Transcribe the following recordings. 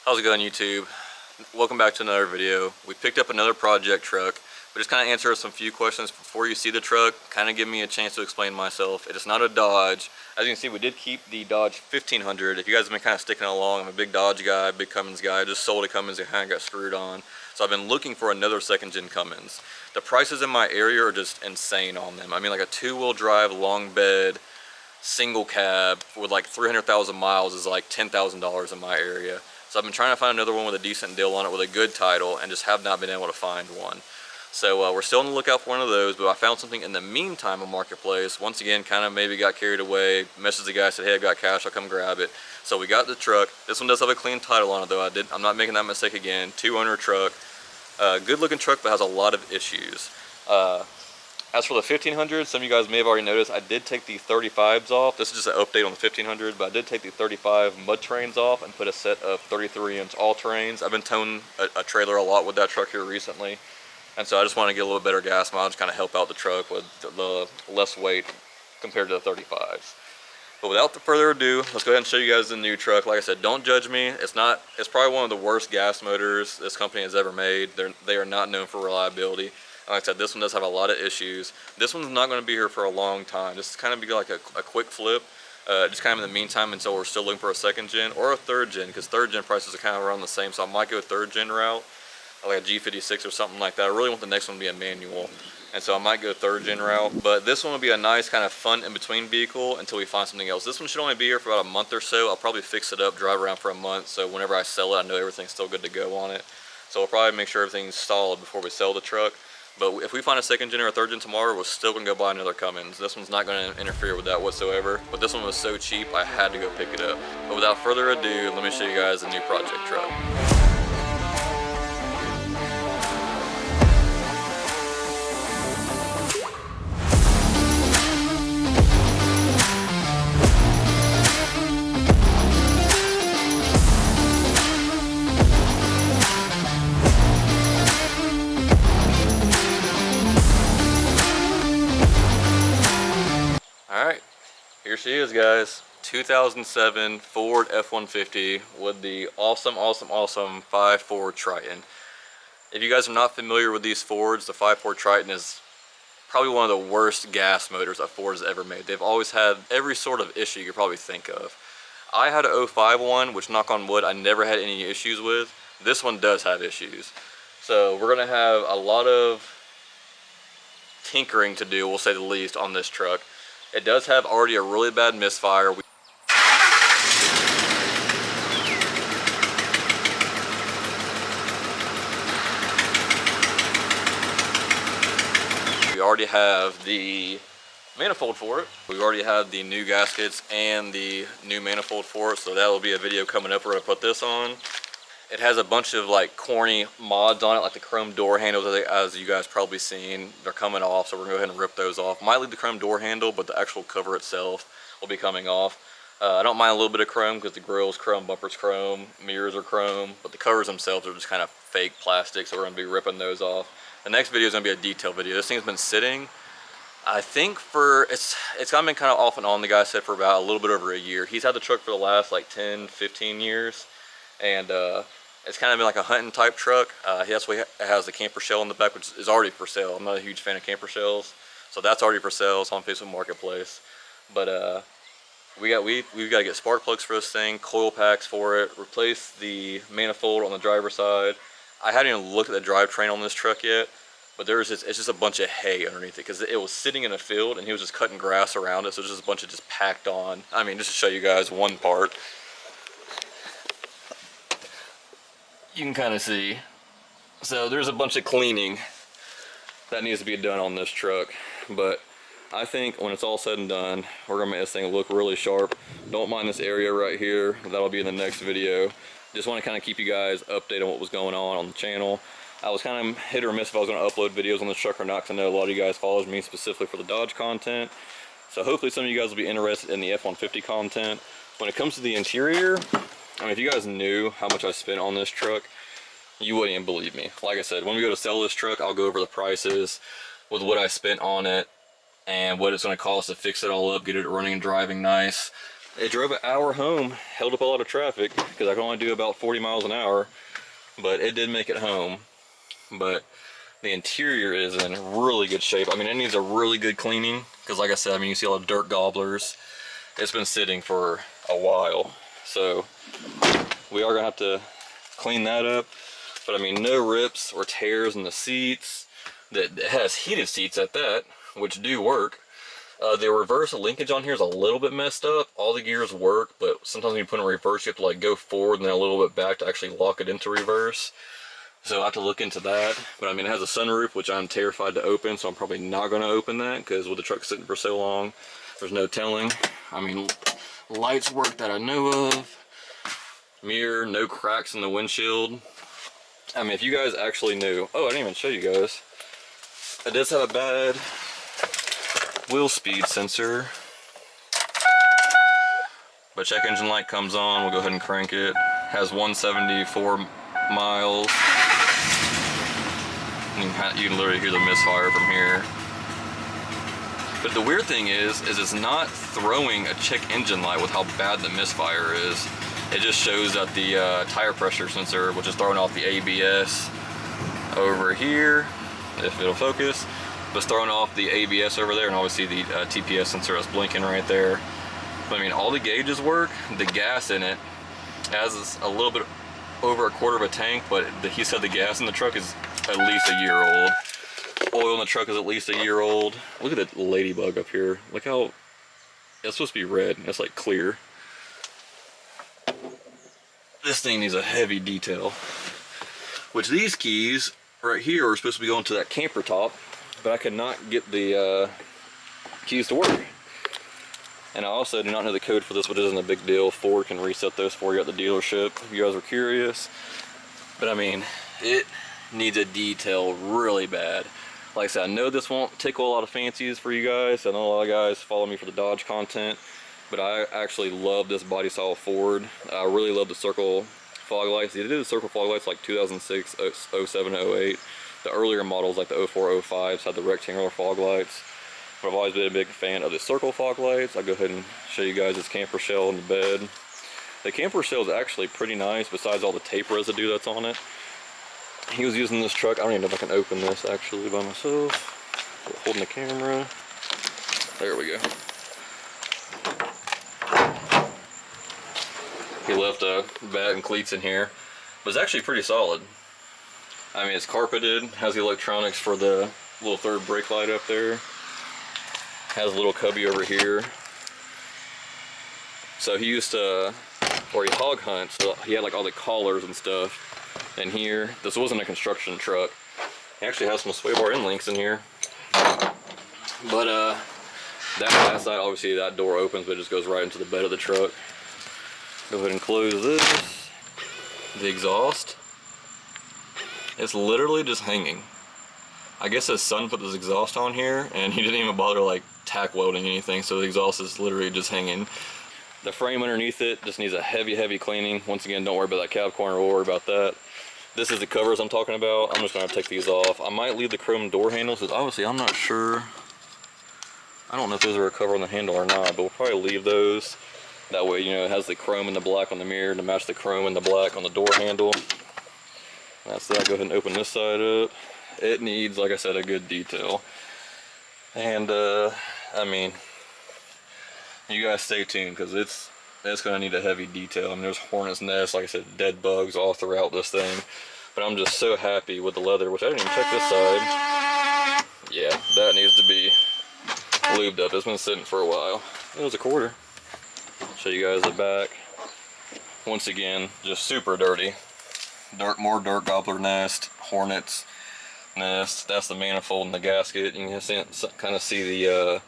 How's it going, YouTube? Welcome back to another video. We picked up another project truck, but just kind of answer some few questions before you see the truck, kind of give me a chance to explain myself. It is not a Dodge. As you can see, we did keep the Dodge 1500. If you guys have been kind of sticking along, I'm a big Dodge guy, big Cummins guy. I just sold a Cummins and kind of got screwed on. So I've been looking for another second gen Cummins. The prices in my area are just insane on them. I mean, like a two-wheel drive, long bed, single cab with like 300,000 miles is like $10,000 in my area. So I've been trying to find another one with a decent deal on it with a good title and just have not been able to find one. So we're still on the lookout for one of those, but I found something in the meantime on Marketplace. Once again, kind of maybe got carried away, messaged the guy, said, hey, I've got cash, I'll come grab it. So we got the truck. This one does have a clean title on it though. I'm not making that mistake again. 2-owner truck. Good looking truck, but has a lot of issues. As for the 1500, some of you guys may have already noticed, I did take the 35s off. This is just an update on the 1500, but I did take the 35 mud terrains off and put a set of 33-inch all-terrains. I've been towing a trailer a lot with that truck here recently, and so I just want to get a little better gas mileage, kind of help out the truck with the less weight compared to the 35s. But without further ado, let's go ahead and show you guys the new truck. Like I said, don't judge me. It's probably one of the worst gas motors this company has ever made. They are not known for reliability. Like I said, this one does have a lot of issues. This one's not going to be here for a long time. This is kind of be like a quick flip, just kind of in the meantime until we're still looking for a second gen or a third gen, because third gen prices are kind of around the same. So I might go third gen route, like a G56 or something like that. I really want the next one to be a manual, and so I might go third gen route. But this one will be a nice kind of fun in between vehicle until we find something else. This one should only be here for about a month or so. I'll probably fix it up, drive around for a month, so whenever I sell it, I know everything's still good to go on it. So we'll probably make sure everything's solid before we sell the truck. But if we find a second gen or a third gen tomorrow, we're still gonna go buy another Cummins. This one's not gonna interfere with that whatsoever. But this one was so cheap, I had to go pick it up. But without further ado, let me show you guys the new project truck. Alright, here she is, guys. 2007 Ford F-150 with the awesome 5.4 Triton. If you guys are not familiar with these Fords, the 5.4 Triton is probably one of the worst gas motors that Ford has ever made. They've always had every sort of issue you could probably think of. I had a 05 one, which, knock on wood, I never had any issues with. This one does have issues. So we're going to have a lot of tinkering to do, we'll say the least, on this truck. It does have already a really bad misfire. We already have the manifold for it. We already have the new gaskets and the new manifold for it, so that will be a video coming up. We're going to put this on. It has a bunch of like corny mods on it, like the chrome door handles, as you guys probably seen. They're coming off, so we're gonna go ahead and rip those off. Might leave the chrome door handle, but the actual cover itself will be coming off. I don't mind a little bit of chrome because the grill's chrome, bumper's chrome, mirrors are chrome, but the covers themselves are just kind of fake plastic, so we're gonna be ripping those off. The next video is gonna be a detail video. This thing's been sitting, I think it's kind of been kind of off and on, the guy said, for about a little bit over a year. He's had the truck for the last like 10, 15 years, and it's kind of been like a hunting type truck. That's why it has the camper shell in the back, which is already for sale. I'm not a huge fan of camper shells, so that's already for sale. It's on Facebook Marketplace. But we've got to get spark plugs for this thing, coil packs for it, replace the manifold on the driver's side. I hadn't even looked at the drivetrain on this truck yet, but it's just a bunch of hay underneath it because it was sitting in a field and he was just cutting grass around it, so it's just a bunch of just packed on. I mean, just to show you guys one part. You can kind of see. So there's a bunch of cleaning that needs to be done on this truck, but I think when it's all said and done, we're gonna make this thing look really sharp. Don't mind this area right here. That'll be in the next video. Just want to kind of keep you guys updated on what was going on the channel. I was kind of hit or miss if I was going to upload videos on this truck or not, because I know a lot of you guys follow me specifically for the Dodge content. So hopefully some of you guys will be interested in the F-150 content. When it comes to the interior, I mean, if you guys knew how much I spent on this truck, you wouldn't even believe me. Like I said, when we go to sell this truck, I'll go over the prices with what I spent on it and what it's going to cost to fix it all up, get it running and driving nice. It drove an hour home, held up a lot of traffic because I can only do about 40 miles an hour, but it did make it home. But the interior is in really good shape. I mean, it needs a really good cleaning because, like I said, I mean, you see all the dirt gobblers. It's been sitting for a while, so we are gonna have to clean that up. But I mean, no rips or tears in the seats. That has heated seats at that, which do work. The reverse linkage on here is a little bit messed up. All the gears work, but sometimes when you put it in reverse, you have to like go forward and then a little bit back to actually lock it into reverse. So I have to look into that. But I mean, it has a sunroof, which I'm terrified to open, so I'm probably not going to open that because with the truck sitting for so long, there's no telling. I mean, lights work that I know of. Mirror, no cracks in the windshield. I mean, if you guys actually knew. Oh, I didn't even show you guys. It does have a bad wheel speed sensor. But check engine light comes on. We'll go ahead and crank it. Has 174 miles. You can literally hear the misfire from here. But the weird thing is it's not throwing a check engine light with how bad the misfire is. It just shows that the tire pressure sensor, which is throwing off the ABS over here, if it'll focus, was throwing off the ABS over there, and obviously the TPS sensor is blinking right there. But I mean, all the gauges work. The gas in it has a little bit over a quarter of a tank, but he said the gas in the truck is at least a year old. Oil in the truck is at least a year old. Look at the ladybug up here. Look how, it's supposed to be red. It's like clear. This thing needs a heavy detail. Which these keys right here are supposed to be going to that camper top, but I could not get the keys to work. And I also do not know the code for this, but it isn't a big deal. Ford can reset those for you at the dealership if you guys are curious. But I mean, it needs a detail really bad. Like I said, I know this won't tickle a lot of fancies for you guys. I know a lot of guys follow me for the Dodge content, but I actually love this body style Ford. I really love the circle fog lights. They did the circle fog lights like 2006, 07, 08. The earlier models like the 04, 05s had the rectangular fog lights. But I've always been a big fan of the circle fog lights. I'll go ahead and show you guys this camper shell in the bed. The camper shell is actually pretty nice besides all the tape residue that's on it. He was using this truck. I don't even know if I can open this actually by myself. Holding the camera. There we go. He left a bat and cleats in here, but it's actually pretty solid. I mean, it's carpeted, has the electronics for the little third brake light up there. Has a little cubby over here. So he used to, or he hog hunts, so he had like all the collars and stuff in here. This wasn't a construction truck. He actually has some sway bar end links in here. But that last side, obviously that door opens, but it just goes right into the bed of the truck. Go ahead and close this. The exhaust, it's literally just hanging. I guess his son put this exhaust on here and he didn't even bother like tack welding anything, so the exhaust is literally just hanging. The frame underneath it just needs a heavy cleaning. Once again, don't worry about that cab corner, we'll worry about that. This is the covers I'm talking about. I'm just gonna take these off. I might leave the chrome door handles because obviously I'm not sure. I don't know if those are a cover on the handle or not, but we'll probably leave those. That way, you know, it has the chrome and the black on the mirror to match the chrome and the black on the door handle. That's that. Go ahead and open this side up. It needs, like I said, a good detail. And I mean, you guys stay tuned because it's gonna need a heavy detail. I mean, there's hornet's nests, like I said, dead bugs all throughout this thing. But I'm just so happy with the leather, which I didn't even check this side. Yeah, that needs to be lubed up. It's been sitting for a while. It was a quarter. Show you guys the back. Once again, just super dirty. More dirt gobbler nest, hornets nest. That's the manifold and the gasket. You can kind of see the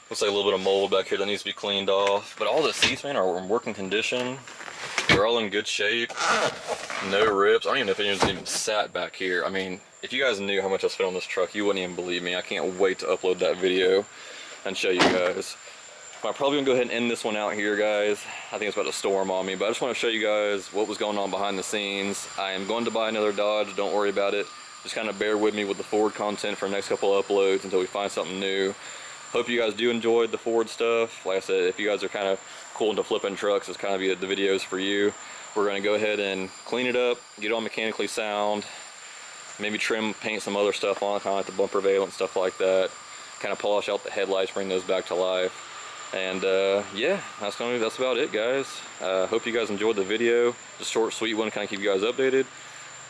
looks like a little bit of mold back here that needs to be cleaned off. But all the seats, man, are in working condition. They're all in good shape. No rips. I don't even know if anyone's even sat back here. I mean, if you guys knew how much I spent on this truck, you wouldn't even believe me. I can't wait to upload that video and show you guys. I'm probably gonna go ahead and end this one out here, guys. I think it's about to storm on me, but I just want to show you guys what was going on behind the scenes. I am going to buy another Dodge. Don't worry about it. Just kind of bear with me with the Ford content for the next couple of uploads until we find something new. Hope you guys do enjoy the Ford stuff. Like I said, if you guys are kind of cool into flipping trucks is kind of the videos for you. We're going to go ahead and clean it up, get it all mechanically sound, maybe trim, paint some other stuff on, kind of like the bumper valance, stuff like that. Kind of polish out the headlights, bring those back to life. And yeah, that's about it, guys. Hope you guys enjoyed the video. Just short, sweet one, kind of keep you guys updated.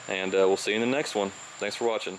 And we'll see you in the next one. Thanks for watching.